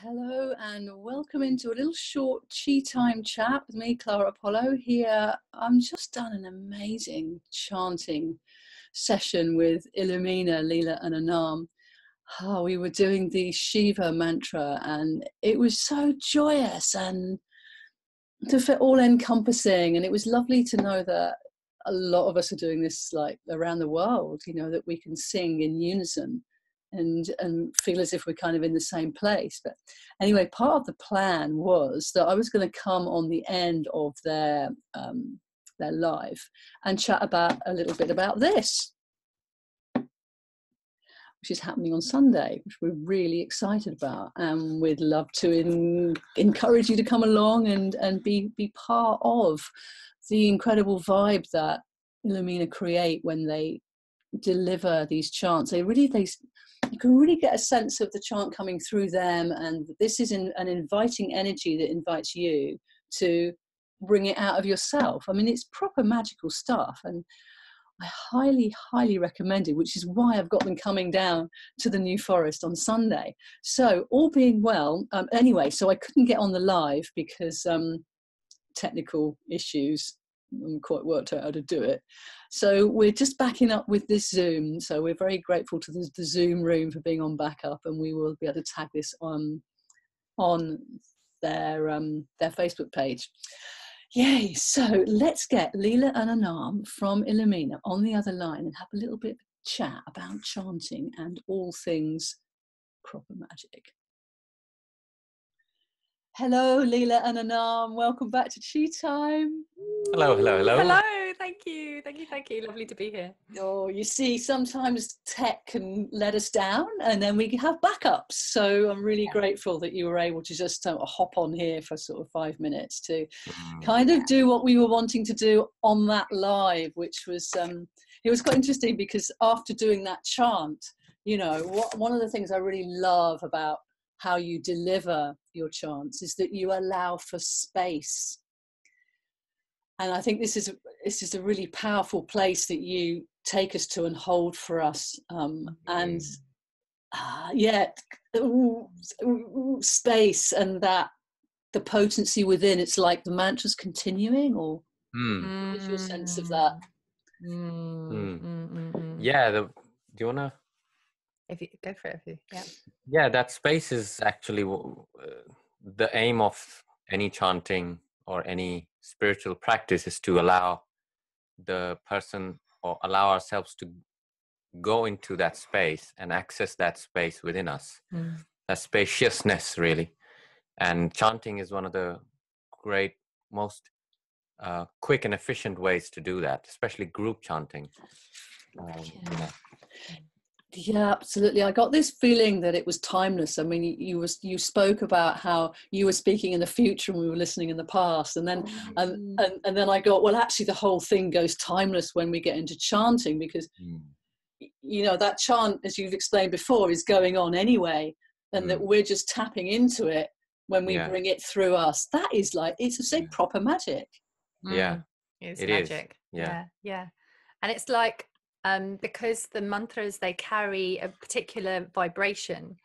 Hello and welcome into a little short Chi Time chat with me, Clara Apollo. Here, I'm just done an amazing chanting session with Illumina, Leela and Anam. We were doing the Shiva mantra and it was so joyous and all encompassing, and it was lovely to know that a lot of us are doing this like around the world, that we can sing in unison and feel as if we're kind of in the same place. But anyway, part of the plan was that I was going to come on the end of their live and chat about a little bit about this, which is happening on Sunday, which we're really excited about, and we'd love to encourage you to come along and be part of the incredible vibe that Illumina create when they deliver these chants. You can really get a sense of the chant coming through them, and this is an inviting energy that invites you to bring it out of yourself. I mean, it's proper magical stuff, and I highly, highly recommend it, which is why I've got them coming down to the New Forest on Sunday. So all being well, anyway, so I couldn't get on the live because technical issues. I'm quite worked out how to do it. So we're just backing up with this Zoom. So we're very grateful to the Zoom room for being on backup, and we will be able to tag this on their Facebook page. Yay! So let's get Leela and Anam from Illumina on the other line and have a little bit of a chat about chanting and all things proper magic. Hello, Leela and Anam. Welcome back to Chi Time. Hello. Hello, thank you. Lovely to be here. Oh, you see, sometimes tech can let us down and then we have backups. So I'm really grateful that you were able to just hop on here for sort of 5 minutes to kind of do what we were wanting to do on that live, which was, it was quite interesting because after doing that chant, one of the things I really love about how you deliver your chants is that you allow for space. And I think this is a really powerful place that you take us to and hold for us. Space and that the potency within. It's like the mantra's continuing, or what's your sense of that? Yeah, do you wanna? If you go for it, Yeah, that space is actually the aim of any chanting or any spiritual practice, is to allow the person or allow ourselves to go into that space and access that space within us, that spaciousness really. And chanting is one of the great, most quick and efficient ways to do that, especially group chanting. Yeah, absolutely. I got this feeling that it was timeless. I mean, you spoke about how you were speaking in the future and we were listening in the past, and then and then I got, well, actually the whole thing goes timeless when we get into chanting, because that chant, as you've explained before, is going on anyway, and that we're just tapping into it when we bring it through us. That is like, it's proper magic. It's magic. Yeah. And it's like, because the mantras, they carry a particular vibration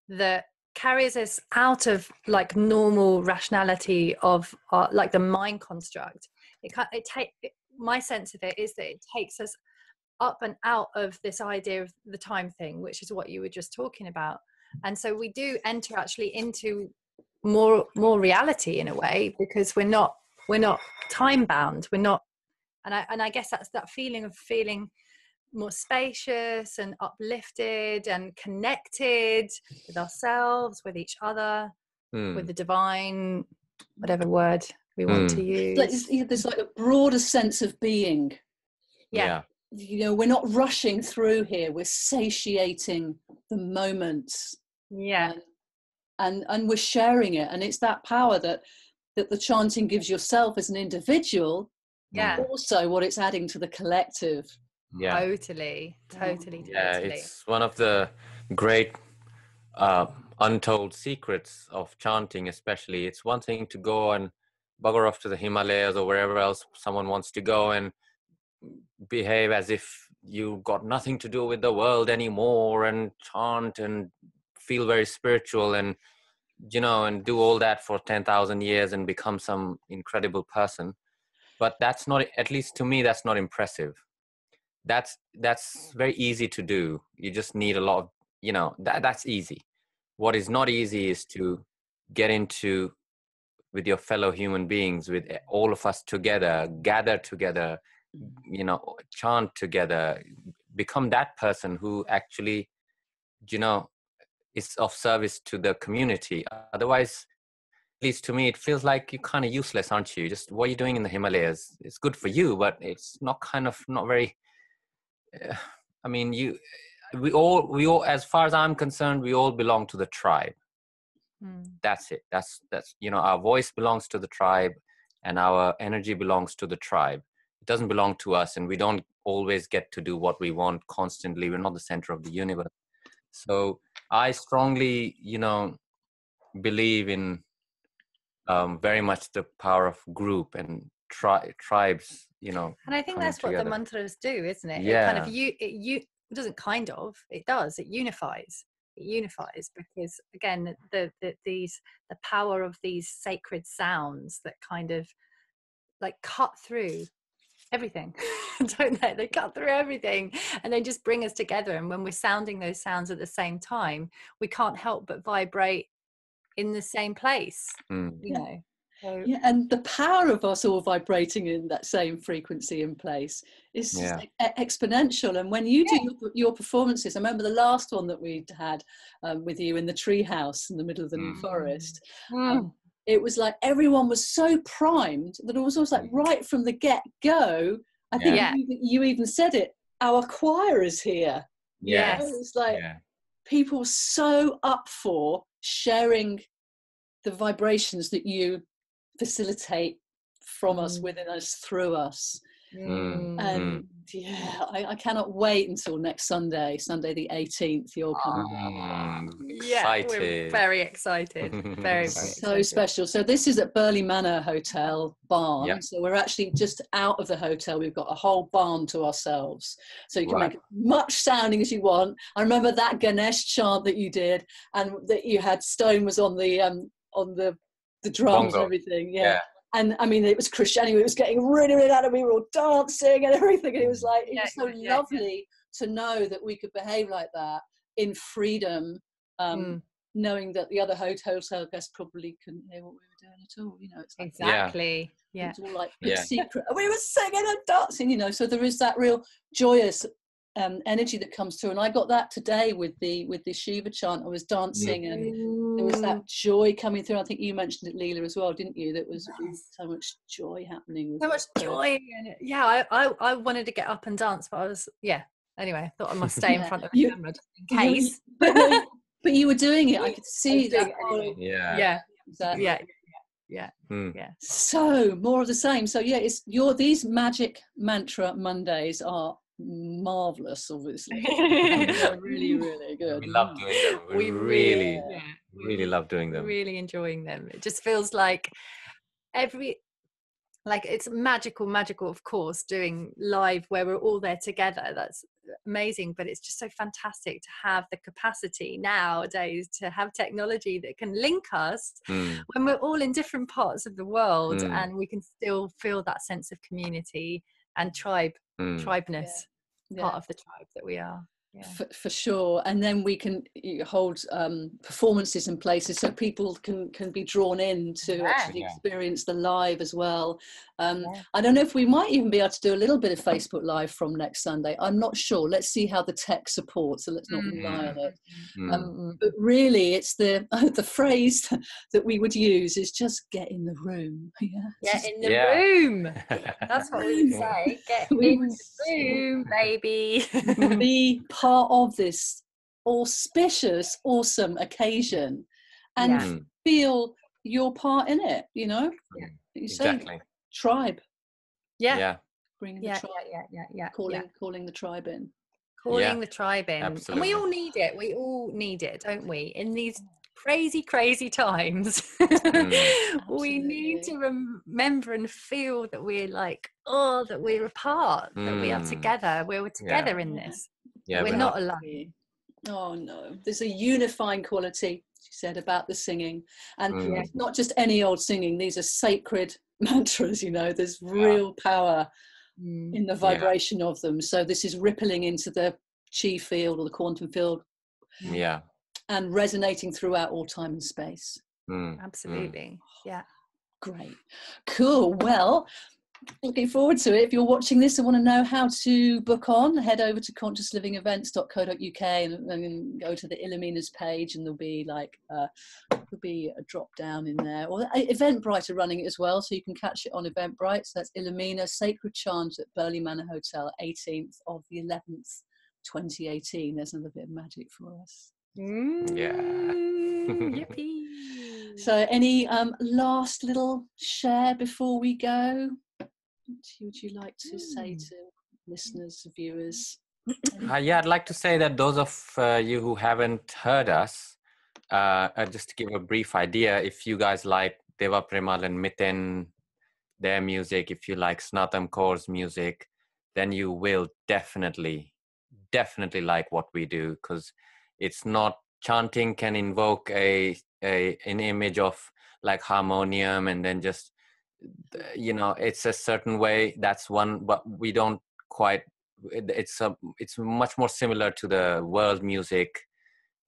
that carries us out of like normal rationality of like the mind construct. My sense of it is that it takes us up and out of this idea of the time thing, which is what you were just talking about. And so we do enter actually into more reality in a way, because we're not time bound. We're not, and I guess that's that feeling of feeling more spacious and uplifted and connected with ourselves, with each other, with the divine, whatever word we want to use. There's like a broader sense of being. Yeah. We're not rushing through here. We're satiating the moments. Yeah. And we're sharing it. And it's that power that the chanting gives yourself as an individual. Yeah. Also what it's adding to the collective. Yeah. Totally. Yeah, it's one of the great untold secrets of chanting, especially. It's one thing to go and bugger off to the Himalayas or wherever else someone wants to go and behave as if you've got nothing to do with the world anymore and chant and feel very spiritual. And you know, and do all that for 10,000 years and become some incredible person. But that's not, at least to me, that's not impressive. That's very easy to do. You just need a lot of, you know, that's easy. What is not easy is to get into with your fellow human beings, with all of us together, gather together, you know, chant together, become that person who actually, you know, is of service to the community. Otherwise, at least to me, it feels like you're kind of useless, aren't you? Just what you're doing in the Himalayas, it's good for you, but it's not very, I mean, we all, as far as I'm concerned, we all belong to the tribe. That's it. That's, you know, our voice belongs to the tribe and our energy belongs to the tribe. It doesn't belong to us, and we don't always get to do what we want constantly. We're not the center of the universe. So I strongly, you know, believe in very much the power of group and tribes, you know. And I think that's together. what the mantras do, isn't it? Yeah. It kind of it doesn't kind of, it does, it unifies. It unifies because, again, the power of these sacred sounds that kind of like cut through everything, don't they? They cut through everything and they just bring us together. And when we're sounding those sounds at the same time, we can't help but vibrate in the same place, you know. So, yeah, and the power of us all vibrating in that same frequency and place is just exponential. And when you do your performances, I remember the last one that we'd had with you in the tree house in the middle of the New Forest. It was like everyone was so primed that it was almost like right from the get-go. I think you even said it, our choir is here. Yeah. You know, it's like people were so up for sharing the vibrations that you facilitate from us, within us, through us. And I cannot wait until next Sunday the 18th. You're coming. Excited. We're very excited. Very so excited. special. So this is at Burley Manor Hotel barn. So we're actually just out of the hotel. We've got a whole barn to ourselves, so you can make as much sounding as you want. I remember that Ganesh chant that you did, and that you had Stone was on the drums and everything. And I mean, it was Christianity. It was getting really, really loud, and we were all dancing and everything. And it was like, it was so lovely to know that we could behave like that in freedom, knowing that the other hotel guests probably couldn't hear what we were doing at all. You know, it's like, exactly. It's all like big secret. We were singing and dancing, you know. So there is that real joyous energy that comes through, and I got that today with the Shiva chant. I was dancing and there was that joy coming through. I think you mentioned it, Leela, as well, didn't you? That was so much joy happening. So much joy. Yeah, I wanted to get up and dance, but I was anyway, I thought I must stay in front of the camera just in case. But you were doing it. I could see that. So more of the same. So it's these magic mantra Mondays are marvelous, obviously. They're really, really good. We love doing them. We really love doing them. Really enjoying them. It just feels like it's magical, of course, doing live where we're all there together. That's amazing, but it's just so fantastic to have the capacity nowadays to have technology that can link us when we're all in different parts of the world, and we can still feel that sense of community and tribeness, part of the tribe that we are. For sure. And then we can hold performances in places so people can be drawn in to actually experience the live as well. I don't know if we might even be able to do a little bit of Facebook Live from next Sunday. I'm not sure. Let's see how the tech supports, so let's not rely on it. But really, it's the phrase that we would use is just get in the room. Get in the room. That's what we would say. Get in the room, baby. Be part of this auspicious, awesome occasion and feel your part in it, you know? You say tribe. Bringing the tribe. Calling the tribe in. Calling the tribe in. Absolutely. And we all need it. We all need it, don't we? In these crazy times. We need to remember and feel that we're like, that we're apart, that we are together. We're together in this. We're not alone. Oh no, there's a unifying quality she said about the singing. And Mm. it's not just any old singing, these are sacred mantras, you know, there's Yeah. real power Mm. in the vibration of them. So this is rippling into the chi field or the quantum field Yeah. and resonating throughout all time and space. Mm. Absolutely. Yeah. Great. Cool. Well, looking forward to it. If you're watching this and want to know how to book on, head over to consciouslyvingevents.co.uk and go to the Illumina's page, and there'll be like there'll be a drop down in there. Or Eventbrite are running it as well, so you can catch it on Eventbrite. So that's Illumina Sacred Chant at Burley Manor Hotel, 18th of the 11th, 2018. There's another bit of magic for us. Yeah. Yippee. So any last little share before we go? What would you like to say to listeners, viewers? Yeah, I'd like to say that those of you who haven't heard us, just to give a brief idea, if you guys like Deva Premal and Miten, their music, if you like Snatam Kaur's music, then you will definitely like what we do, because it's not, chanting can invoke an image of like harmonium, and then just, you know, it's a certain way, that's one, but we don't quite, it's much more similar to the world music,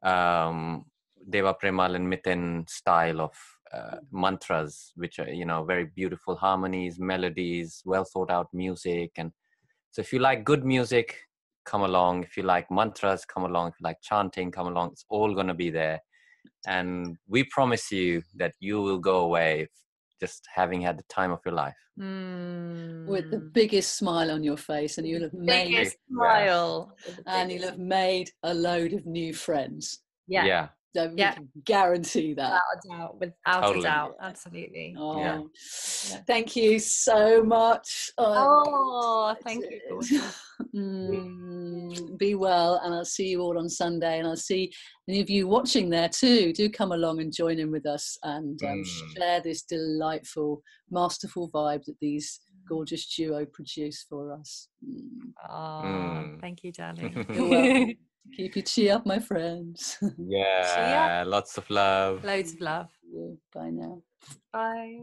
Deva Premal and Miten style of mantras, which are, you know, very beautiful harmonies, melodies, well thought out music. And so if you like good music, come along. If you like mantras, come along. If you like chanting, come along. It's all going to be there. And we promise you that you will go away just having had the time of your life. With the biggest smile on your face, and you'll have made biggest smile. and you'll have made a load of new friends. Yeah. So we can guarantee that. Without a doubt. Absolutely. Oh, Yeah. Thank you so much. Thank you. Be well, and I'll see you all on Sunday, and I'll see any of you watching there too. Do come along and join in with us and share this delightful, masterful vibe that these gorgeous duo produce for us. Thank you, darling. You're welcome. Keep your chi up, my friends. Yeah, lots of love. Loads of love. Bye now. Bye.